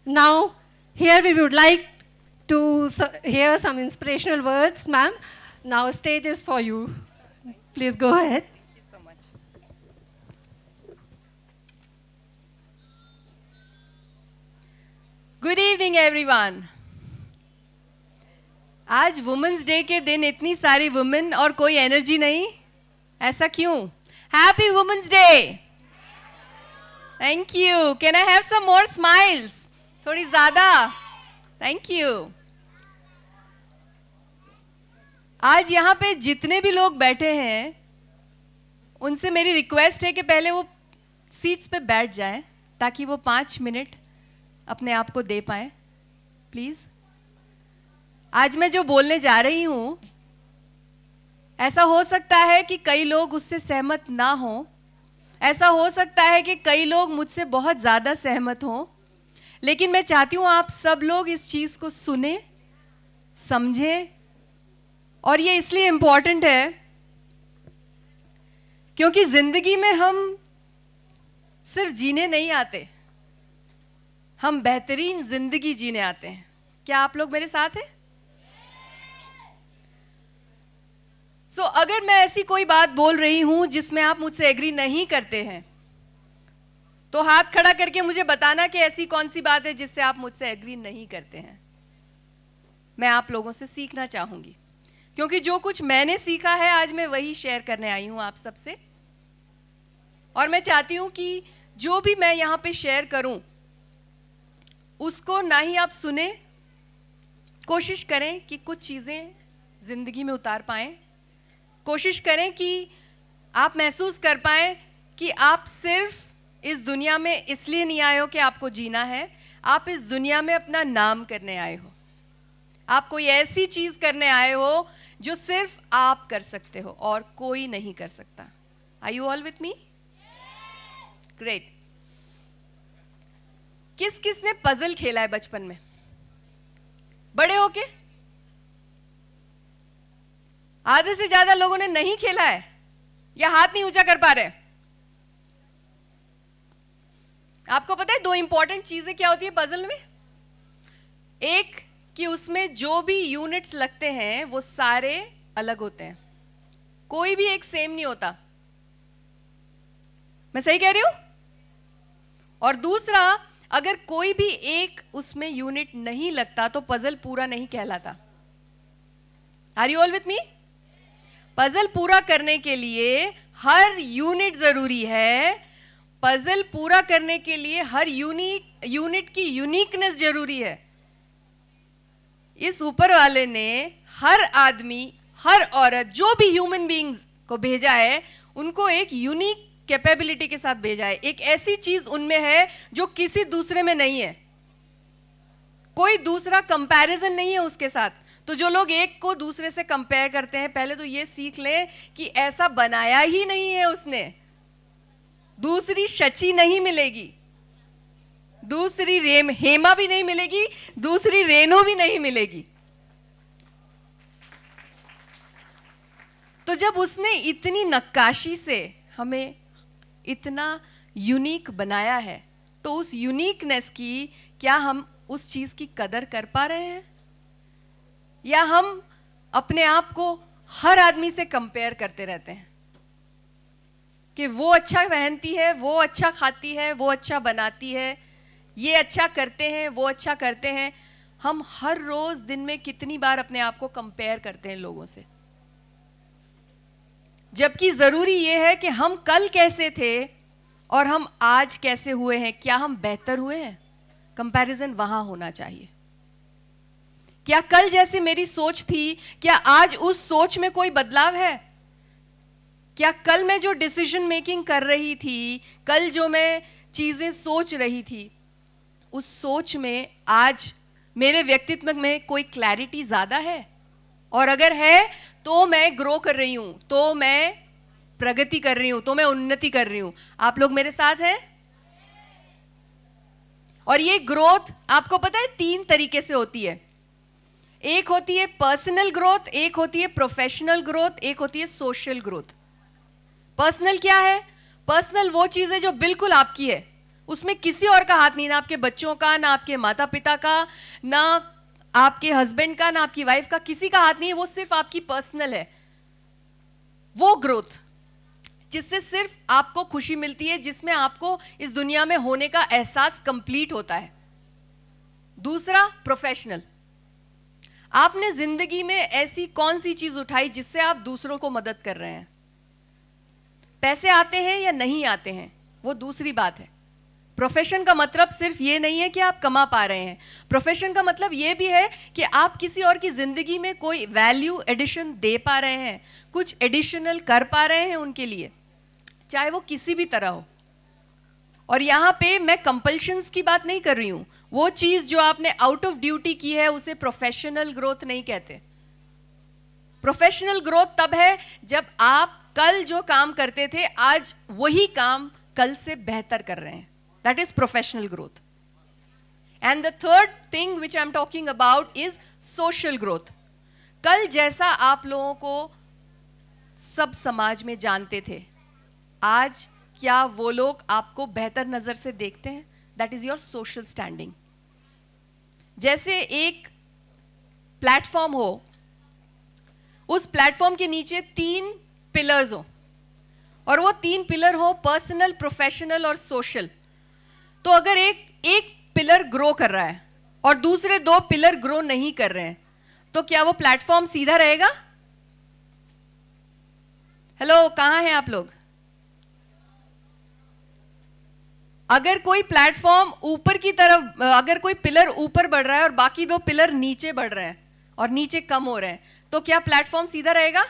Now, here we would like to hear some inspirational words, ma'am. Now, stage is for you. Please go ahead. Thank you so much. Good evening, everyone. आज women's day के दिन इतनी सारी women और कोई energy नहीं, ऐसा क्यों? Happy women's day. Thank you. Can I have some more smiles? थोड़ी ज्यादा. Thank you. आज यहाँ पे जितने भी लोग बैठे हैं उनसे मेरी रिक्वेस्ट है कि पहले वो सीट्स पे बैठ जाएं ताकि वो 5 मिनट अपने आप को दे पाएं. प्लीज. आज मैं जो बोलने जा रही हूं, ऐसा हो सकता है कि कई लोग उससे सहमत ना हो, ऐसा हो सकता है कि कई लोग मुझसे बहुत ज़्यादा सहमत हों, लेकिन मैं चाहती हूं आप सब लोग इस चीज़ को सुने, समझें. और ये इसलिए इम्पॉर्टेंट है क्योंकि ज़िंदगी में हम सिर्फ जीने नहीं आते, हम बेहतरीन ज़िंदगी जीने आते हैं. क्या आप लोग मेरे साथ हैं? अगर मैं ऐसी कोई बात बोल रही हूं जिसमें आप मुझसे एग्री नहीं करते हैं, तो हाथ खड़ा करके मुझे बताना कि ऐसी कौन सी बात है जिससे आप मुझसे एग्री नहीं करते हैं. मैं आप लोगों से सीखना चाहूंगी क्योंकि जो कुछ मैंने सीखा है आज मैं वही शेयर करने आई हूं आप सबसे. और मैं चाहती हूं कि जो भी मैं यहां पे शेयर करूं उसको ना ही आप सुने, कोशिश करें कि कुछ चीज़ें ज़िंदगी में उतार पाएं. कोशिश करें कि आप महसूस कर पाएं कि आप सिर्फ इस दुनिया में इसलिए नहीं आए हो कि आपको जीना है, आप इस दुनिया में अपना नाम करने आए हो. आप कोई ऐसी चीज़ करने आए हो जो सिर्फ आप कर सकते हो और कोई नहीं कर सकता. Are you all with me? Great. किस किस ने पजल खेला है बचपन में? बड़े होके? आधे से ज्यादा लोगों ने नहीं खेला है या हाथ नहीं ऊंचा कर पा रहे. आपको पता है 2 इंपॉर्टेंट चीजें क्या होती है पजल में? एक कि उसमें जो भी यूनिट्स लगते हैं वो सारे अलग होते हैं, कोई भी एक सेम नहीं होता. मैं सही कह रही हूं? और दूसरा, अगर कोई भी एक उसमें यूनिट नहीं लगता तो पजल पूरा नहीं कहलाता. Are you all with me? Puzzle पूरा करने के लिए हर यूनिट जरूरी है. पजल पूरा करने के लिए हर यूनिट की यूनिकनेस जरूरी है. इस ऊपर वाले ने हर आदमी, हर औरत, जो भी ह्यूमन बीइंग्स को भेजा है उनको एक यूनिक कैपेबिलिटी के साथ भेजा है. एक ऐसी चीज उनमें है जो किसी दूसरे में नहीं है, कोई दूसरा कंपैरिजन नहीं है उसके साथ. तो जो लोग एक को दूसरे से कंपेयर करते हैं, पहले तो ये सीख लें कि ऐसा बनाया ही नहीं है उसने. दूसरी शची नहीं मिलेगी, दूसरी हेमा भी नहीं मिलेगी, दूसरी रेणु भी नहीं मिलेगी. तो जब उसने इतनी नक्काशी से हमें इतना यूनिक बनाया है, तो उस यूनिकनेस की क्या हम उस चीज की कदर कर पा रहे हैं, या हम अपने आप को हर आदमी से कंपेयर करते रहते हैं कि वो अच्छा पहनती है, वो अच्छा खाती है, वो अच्छा बनाती है, ये अच्छा करते हैं, वो अच्छा करते हैं. हम हर रोज दिन में कितनी बार अपने आप को कंपेयर करते हैं लोगों से, जबकि जरूरी ये है कि हम कल कैसे थे और हम आज कैसे हुए हैं. क्या हम बेहतर हुए हैं? कंपैरिजन वहां होना चाहिए. क्या कल जैसे मेरी सोच थी, क्या आज उस सोच में कोई बदलाव है? क्या कल मैं जो डिसीजन मेकिंग कर रही थी, कल जो मैं चीजें सोच रही थी, उस सोच में आज मेरे व्यक्तित्व में कोई क्लैरिटी ज्यादा है? और अगर है तो मैं ग्रो कर रही हूं, तो मैं प्रगति कर रही हूं, तो मैं उन्नति कर रही हूं. आप लोग मेरे साथ हैं? और ये ग्रोथ आपको पता है 3 तरीके से होती है. एक होती है पर्सनल ग्रोथ, एक होती है प्रोफेशनल ग्रोथ, एक होती है सोशल ग्रोथ. पर्सनल क्या है? पर्सनल वो चीज है जो बिल्कुल आपकी है, उसमें किसी और का हाथ नहीं, ना आपके बच्चों का, ना आपके माता पिता का, ना आपके हस्बैंड का, ना आपकी वाइफ का, किसी का हाथ नहीं है। वो सिर्फ आपकी पर्सनल है। वो ग्रोथ जिससे सिर्फ आपको खुशी मिलती है, जिसमें आपको इस दुनिया में होने का एहसास कंप्लीट होता है। दूसरा, प्रोफेशनल। आपने जिंदगी में ऐसी कौन सी चीज उठाई जिससे आप दूसरों को मदद कर रहे हैं? पैसे आते हैं या नहीं आते हैं, वो दूसरी बात है। प्रोफेशन का मतलब सिर्फ ये नहीं है कि आप कमा पा रहे हैं। प्रोफेशन का मतलब ये भी है कि आप किसी और की जिंदगी में कोई वैल्यू एडिशन दे पा रहे हैं, कुछ एडिशनल कर पा रहे हैं उनके लिए, चाहे वो किसी भी तरह हो। और यहाँ पे मैं कंपल्शंस की बात नहीं कर रही हूँ। वो चीज जो आपने आउट ऑफ ड्यूटी की है उसे प्रोफेशनल ग्रोथ नहीं कहते। प्रोफेशनल ग्रोथ तब है जब आप कल जो काम करते थे आज वही काम कल से बेहतर कर रहे हैं। That is professional growth. And the third thing which I am talking about is social growth. कल जैसा आप लोगों को सब समाज में जानते थे, आज क्या वो लोग आपको बेहतर नजर से देखते हैं? That is your social standing. जैसे एक प्लेटफॉर्म हो, उस प्लेटफॉर्म के नीचे 3 पिलर्स हो, और वो 3 पिलर हो पर्सनल, प्रोफेशनल और सोशल। तो अगर एक पिलर ग्रो कर रहा है और दूसरे 2 पिलर ग्रो नहीं कर रहे हैं, तो क्या वो प्लेटफॉर्म सीधा रहेगा? हेलो, कहां हैं आप लोग? अगर कोई प्लेटफॉर्म ऊपर की तरफ, अगर कोई पिलर ऊपर बढ़ रहा है और बाकी 2 पिलर नीचे बढ़ रहे हैं और नीचे कम हो रहे हैं, तो क्या प्लेटफॉर्म सीधा रहेगा?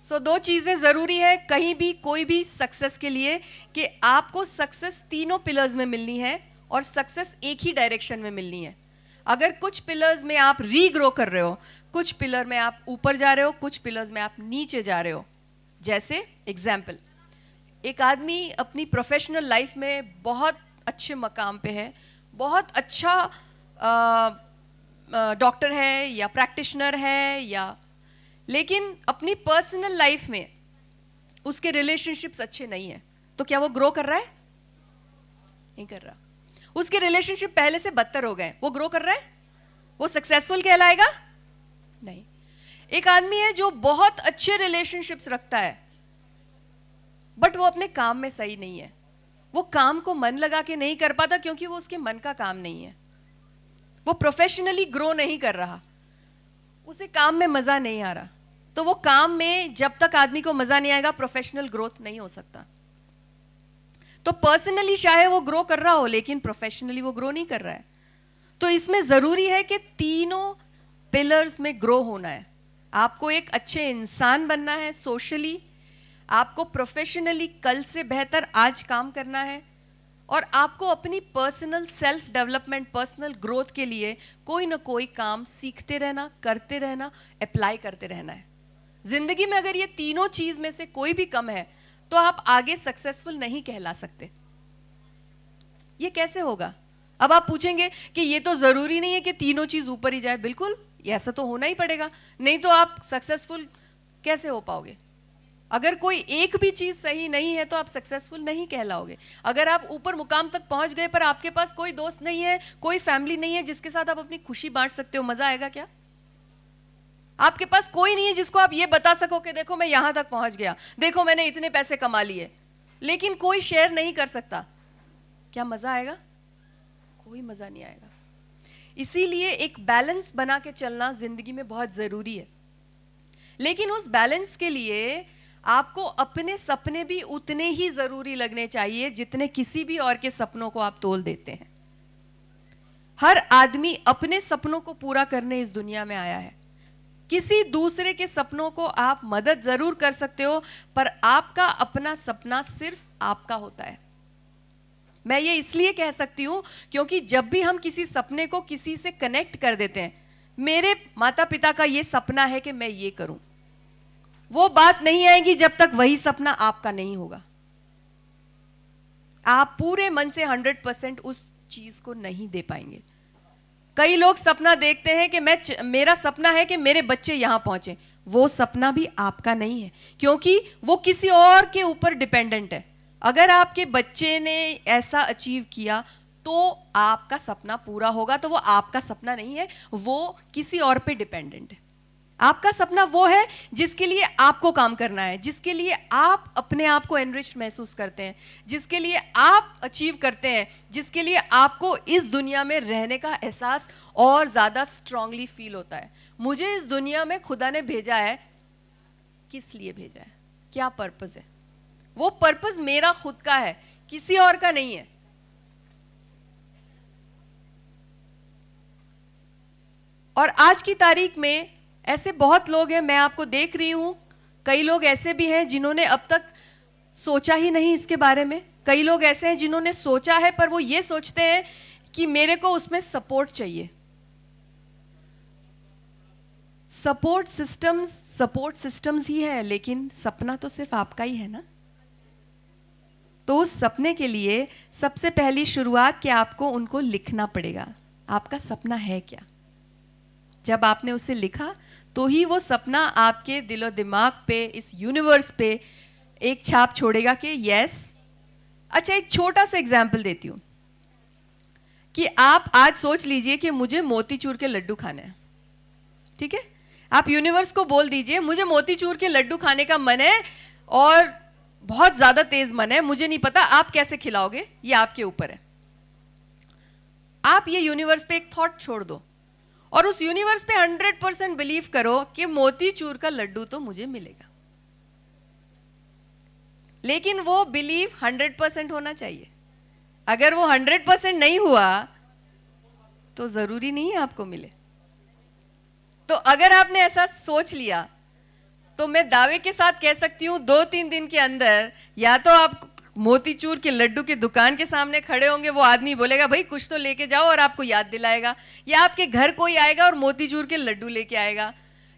सो 2 चीजें जरूरी है कहीं भी कोई भी सक्सेस के लिए, कि आपको सक्सेस तीनों पिलर्स में मिलनी है और सक्सेस एक ही डायरेक्शन में मिलनी है। अगर कुछ पिलर्स में आप रीग्रो कर रहे हो, कुछ पिलर में आप ऊपर जा रहे हो, कुछ पिलर्स में आप नीचे जा रहे हो। जैसे एग्जाम्पल, एक आदमी अपनी प्रोफेशनल लाइफ में बहुत अच्छे मकाम पे है, बहुत अच्छा डॉक्टर है या प्रैक्टिशनर है, या लेकिन अपनी पर्सनल लाइफ में उसके रिलेशनशिप्स अच्छे नहीं है, तो क्या वो ग्रो कर रहा है? नहीं कर रहा। उसके रिलेशनशिप पहले से बदतर हो गए, वो ग्रो कर रहा है? वो सक्सेसफुल कहलाएगा? नहीं। एक आदमी है जो बहुत अच्छे रिलेशनशिप्स रखता है, बट वो अपने काम में सही नहीं है। वो काम को मन लगा के नहीं कर पाता क्योंकि वो उसके मन का काम नहीं है। वो प्रोफेशनली ग्रो नहीं कर रहा, उसे काम में मजा नहीं आ रहा। तो वो काम में जब तक आदमी को मजा नहीं आएगा, प्रोफेशनल ग्रोथ नहीं हो सकता। तो पर्सनली चाहे वो ग्रो कर रहा हो, लेकिन प्रोफेशनली वो ग्रो नहीं कर रहा है। तो इसमें जरूरी है कि तीनों पिलर्स में ग्रो होना है। आपको एक अच्छे इंसान बनना है सोशली, आपको प्रोफेशनली कल से बेहतर आज काम करना है, और आपको अपनी personal self development, personal growth के लिए कोई ना कोई काम सीखते रहना, करते रहना, अप्लाई करते रहना है। जिंदगी में अगर ये तीनों चीज में से कोई भी कम है, तो आप आगे सक्सेसफुल नहीं कहला सकते। ये कैसे होगा? अब आप पूछेंगे कि ये तो जरूरी नहीं है कि तीनों चीज ऊपर ही जाए। बिल्कुल, ऐसा तो होना ही पड़ेगा, नहीं तो आप सक्सेसफुल कैसे हो पाओगे? अगर कोई एक भी चीज सही नहीं है तो आप सक्सेसफुल नहीं कहलाओगे। अगर आप ऊपर मुकाम तक पहुंच गए पर आपके पास कोई दोस्त नहीं है, कोई फैमिली नहीं है जिसके साथ आप अपनी खुशी बांट सकते हो, मजा आएगा क्या? आपके पास कोई नहीं है जिसको आप ये बता सको कि देखो मैं यहां तक पहुंच गया, देखो मैंने इतने पैसे कमा लिए, लेकिन कोई शेयर नहीं कर सकता, क्या मजा आएगा? कोई मजा नहीं आएगा। इसीलिए एक बैलेंस बना के चलना जिंदगी में बहुत जरूरी है। लेकिन उस बैलेंस के लिए आपको अपने सपने भी उतने ही जरूरी लगने चाहिए जितने किसी भी और के सपनों को आप तोल देते हैं। हर आदमी अपने सपनों को पूरा करने इस दुनिया में आया है। किसी दूसरे के सपनों को आप मदद जरूर कर सकते हो, पर आपका अपना सपना सिर्फ आपका होता है। मैं ये इसलिए कह सकती हूं क्योंकि जब भी हम किसी सपने को किसी से कनेक्ट कर देते हैं, मेरे माता पिता का ये सपना है कि मैं ये करूं, वो बात नहीं आएगी जब तक वही सपना आपका नहीं होगा। आप पूरे मन से 100% उस चीज को नहीं दे पाएंगे। कई लोग सपना देखते हैं कि मेरा सपना है कि मेरे बच्चे यहां पहुंचे, वो सपना भी आपका नहीं है क्योंकि वो किसी और के ऊपर डिपेंडेंट है। अगर आपके बच्चे ने ऐसा अचीव किया तो आपका सपना पूरा होगा, तो वो आपका सपना नहीं है, वो किसी और पे डिपेंडेंट है। आपका सपना वो है जिसके लिए आपको काम करना है, जिसके लिए आप अपने आप को एनरिच्ड महसूस करते हैं, जिसके लिए आप अचीव करते हैं, जिसके लिए आपको इस दुनिया में रहने का एहसास और ज़्यादा स्ट्रांगली फील होता है। मुझे इस दुनिया में खुदा ने भेजा है, किस लिए भेजा है, क्या पर्पस है? वो पर्पस मेरा खुद का है, किसी और का नहीं है। और आज की तारीख में ऐसे बहुत लोग हैं, मैं आपको देख रही हूं, कई लोग ऐसे भी हैं जिन्होंने अब तक सोचा ही नहीं इसके बारे में। कई लोग ऐसे हैं जिन्होंने सोचा है पर वो ये सोचते हैं कि मेरे को उसमें सपोर्ट चाहिए। सपोर्ट सिस्टम्स ही है, लेकिन सपना तो सिर्फ आपका ही है ना। तो उस सपने के लिए सबसे पहली शुरुआत कि आपको उनको लिखना पड़ेगा। आपका सपना है क्या? जब आपने उसे लिखा तो ही वो सपना आपके दिलो दिमाग पे, इस यूनिवर्स पे एक छाप छोड़ेगा कि यस। अच्छा, एक छोटा सा एग्जाम्पल देती हूँ कि आप आज सोच लीजिए कि मुझे मोतीचूर के लड्डू खाने हैं, ठीक है? आप यूनिवर्स को बोल दीजिए मुझे मोतीचूर के लड्डू खाने का मन है और बहुत ज़्यादा तेज मन है, मुझे नहीं पता आप कैसे खिलाओगे, ये आपके ऊपर है। आप ये यूनिवर्स पे एक थॉट छोड़ दो और उस यूनिवर्स पे 100% बिलीव करो कि मोतीचूर का लड्डू तो मुझे मिलेगा। लेकिन वो बिलीव 100% होना चाहिए। अगर वो 100% नहीं हुआ तो जरूरी नहीं है आपको मिले। तो अगर आपने ऐसा सोच लिया तो मैं दावे के साथ कह सकती हूँ 2-3 दिन के अंदर या तो आप मोतीचूर के लड्डू की दुकान के सामने खड़े होंगे, वो आदमी बोलेगा भाई कुछ तो लेके जाओ और आपको याद दिलाएगा, या आपके घर कोई आएगा और मोतीचूर के लड्डू लेके आएगा,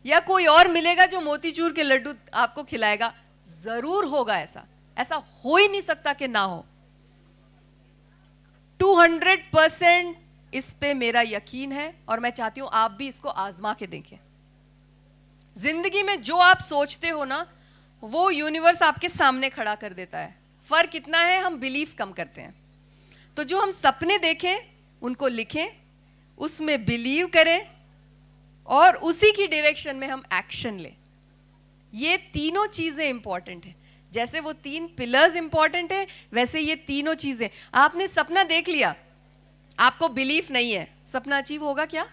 या कोई और मिलेगा जो मोतीचूर के लड्डू आपको खिलाएगा। जरूर होगा ऐसा, ऐसा हो ही नहीं सकता कि ना हो। 200% इस पे मेरा यकीन है और मैं चाहती हूं आप भी इसको आजमा के देखें। जिंदगी में जो आप सोचते हो ना, वो यूनिवर्स आपके सामने खड़ा कर देता है। फर्क इतना है हम बिलीव कम करते हैं। तो जो हम सपने देखें उनको लिखें, उसमें बिलीव करें और उसी की डायरेक्शन में हम एक्शन लें। ये तीनों चीजें इंपॉर्टेंट है। जैसे वो 3 पिलर्स इंपॉर्टेंट है, वैसे ये तीनों चीजें। आपने सपना देख लिया, आपको बिलीफ नहीं है, सपना अचीव होगा क्या?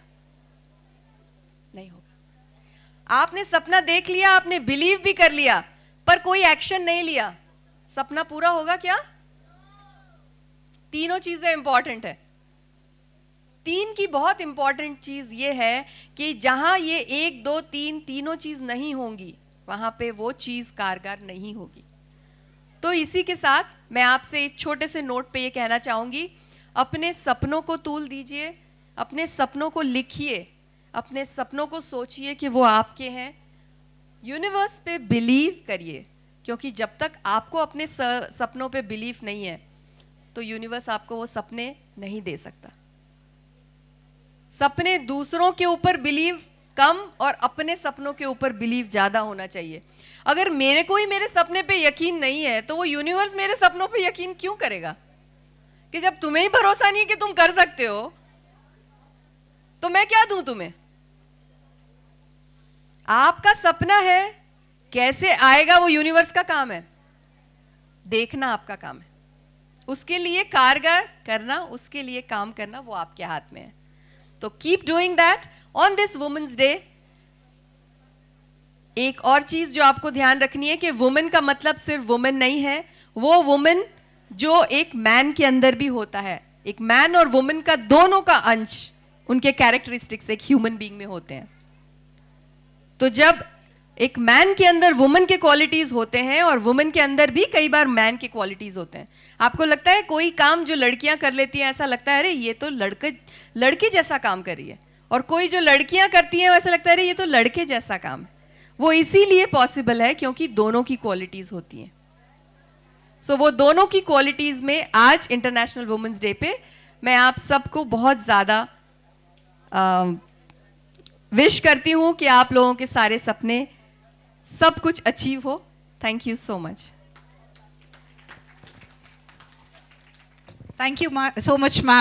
नहीं होगा। आपने सपना देख लिया, आपने बिलीव भी कर लिया, पर कोई एक्शन नहीं लिया, सपना पूरा होगा क्या? तीनों चीजें इंपॉर्टेंट है। 3 की बहुत इंपॉर्टेंट चीज ये है कि जहां ये 1, 2, 3 तीनों चीज नहीं होंगी, वहां पे वो चीज कारगर नहीं होगी। तो इसी के साथ मैं आपसे एक छोटे से नोट पे ये कहना चाहूंगी, अपने सपनों को तूल दीजिए, अपने सपनों को लिखिए, अपने सपनों को सोचिए कि वो आपके हैं। यूनिवर्स पे बिलीव करिए, क्योंकि जब तक आपको अपने सपनों पे बिलीव नहीं है तो यूनिवर्स आपको वो सपने नहीं दे सकता। सपने दूसरों के ऊपर बिलीव कम और अपने सपनों के ऊपर बिलीव ज्यादा होना चाहिए। अगर मेरे को ही मेरे सपने पे यकीन नहीं है तो वो यूनिवर्स मेरे सपनों पे यकीन क्यों करेगा? कि जब तुम्हें ही भरोसा नहीं है कि तुम कर सकते हो तो मैं क्या दूं तुम्हें? आपका सपना है, कैसे आएगा वो यूनिवर्स का काम है, देखना आपका काम है। उसके लिए कारगर करना, उसके लिए काम करना वो आपके हाथ में है। तो keep doing that on this women's day. एक और चीज जो आपको ध्यान रखनी है कि वुमेन का मतलब सिर्फ वुमेन नहीं है, वो वुमेन जो एक मैन के अंदर भी होता है। एक मैन और वुमेन का दोनों का अंश, उनके कैरेक्टरिस्टिक्स एक ह्यूमन बीइंग में होते हैं। तो जब एक मैन के अंदर वुमेन के क्वालिटीज होते हैं और वुमेन के अंदर भी कई बार मैन के क्वालिटीज होते हैं। आपको लगता है कोई काम जो लड़कियां कर लेती हैं ऐसा लगता है अरे ये तो लड़के जैसा काम कर रही है, और कोई जो लड़कियां करती हैं वैसा लगता है अरे ये तो लड़के जैसा काम है। वो इसीलिए पॉसिबल है क्योंकि दोनों की क्वालिटीज होती हैं। सो वो दोनों की क्वालिटीज में आज इंटरनेशनल वुमेन्स डे पे मैं आप सबको बहुत ज़्यादा विश करती हूँ कि आप लोगों के सारे सपने सब कुछ अचीव हो। Thank you so much. Thank you so much, ma'am.